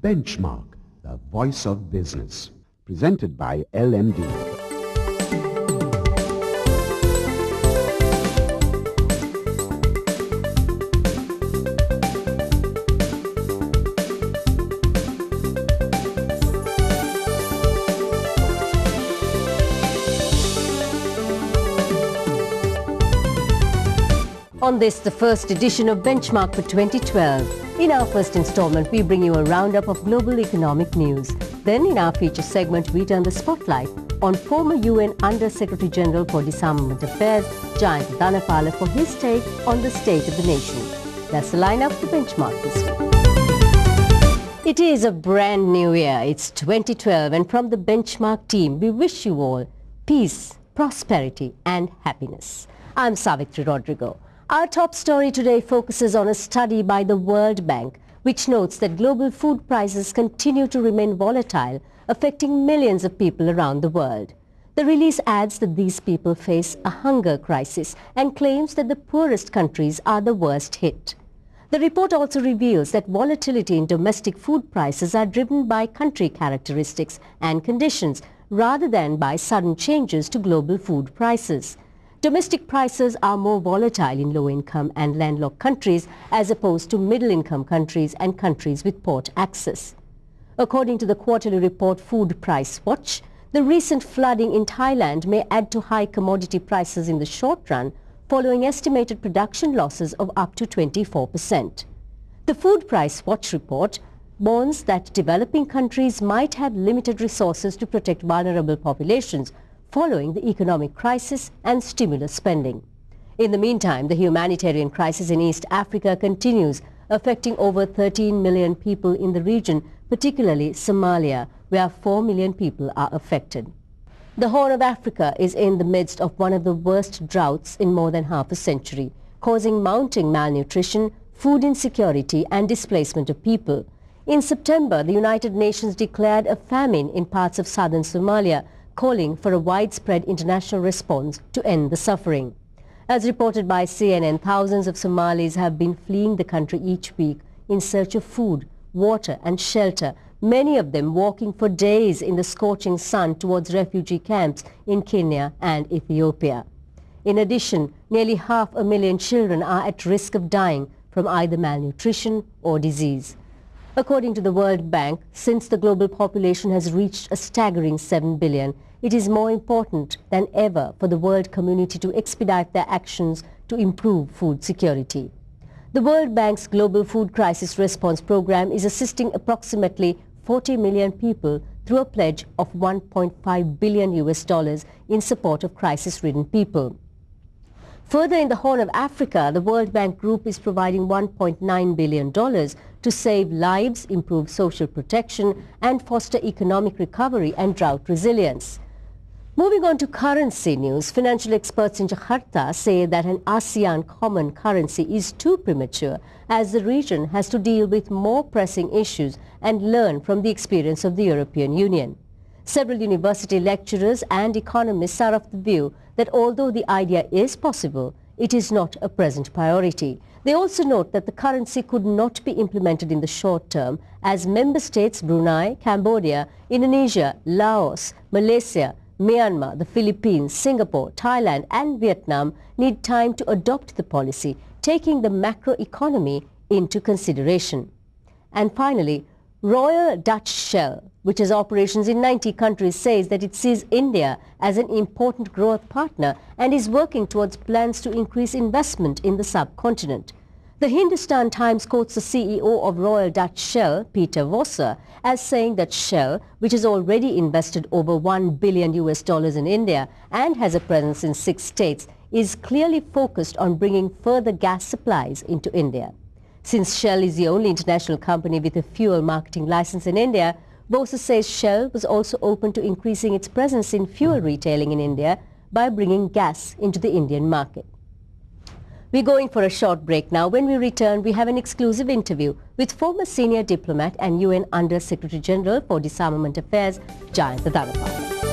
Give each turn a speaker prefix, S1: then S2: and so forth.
S1: Benchmark, the voice of business. Presented by LMD.
S2: On this, the first edition of Benchmark for 2012. In our first installment, we bring you a roundup of global economic news. Then, in our feature segment, we turn the spotlight on former UN Under-Secretary General for Disarmament Affairs, Jayant Dhanapala, for his take on the state of the nation. That's the lineup for Benchmark this week. It is a brand new year. It's 2012, and from the Benchmark team, we wish you all peace, prosperity, and happiness. I'm Savitri Rodrigo. Our top story today focuses on a study by the World Bank, which notes that global food prices continue to remain volatile, affecting millions of people around the world. The release adds that these people face a hunger crisis and claims that the poorest countries are the worst hit. The report also reveals that volatility in domestic food prices are driven by country characteristics and conditions rather than by sudden changes to global food prices. Domestic prices are more volatile in low-income and landlocked countries as opposed to middle-income countries and countries with port access. According to the quarterly report Food Price Watch, the recent flooding in Thailand may add to high commodity prices in the short run, following estimated production losses of up to 24%. The Food Price Watch report warns that developing countries might have limited resources to protect vulnerable populations following the economic crisis and stimulus spending. In the meantime, the humanitarian crisis in East Africa continues, affecting over 13 million people in the region, particularly Somalia, where 4 million people are affected. The Horn of Africa is in the midst of one of the worst droughts in more than half a century, causing mounting malnutrition, food insecurity, and displacement of people. In September, the United Nations declared a famine in parts of southern Somalia, calling for a widespread international response to end the suffering. As reported by CNN, thousands of Somalis have been fleeing the country each week in search of food, water and shelter, many of them walking for days in the scorching sun towards refugee camps in Kenya and Ethiopia. In addition, nearly 500,000 children are at risk of dying from either malnutrition or disease. According to the World Bank, since the global population has reached a staggering 7 billion, it is more important than ever for the world community to expedite their actions to improve food security. The World Bank's Global Food Crisis Response Program is assisting approximately 40 million people through a pledge of $1.5 billion in support of crisis-ridden people. Further, in the Horn of Africa, the World Bank Group is providing $1.9 billion to save lives, improve social protection, and foster economic recovery and drought resilience. Moving on to currency news, financial experts in Jakarta say that an ASEAN common currency is too premature as the region has to deal with more pressing issues and learn from the experience of the European Union. Several university lecturers and economists are of the view that although the idea is possible, it is not a present priority. They also note that the currency could not be implemented in the short term as member states Brunei, Cambodia, Indonesia, Laos, Malaysia, Myanmar, the Philippines, Singapore, Thailand and Vietnam need time to adopt the policy, taking the macroeconomy into consideration. And finally, Royal Dutch Shell, which has operations in 90 countries, says that it sees India as an important growth partner and is working towards plans to increase investment in the subcontinent. The Hindustan Times quotes the CEO of Royal Dutch Shell, Peter Voser, as saying that Shell, which has already invested over $1 billion in India and has a presence in 6 states, is clearly focused on bringing further gas supplies into India. Since Shell is the only international company with a fuel marketing license in India, Voser says Shell was also open to increasing its presence in fuel retailing in India by bringing gas into the Indian market. We're going for a short break now. When we return, we have an exclusive interview with former senior diplomat and UN Under-Secretary General for Disarmament Affairs, Jayant Dhanapala.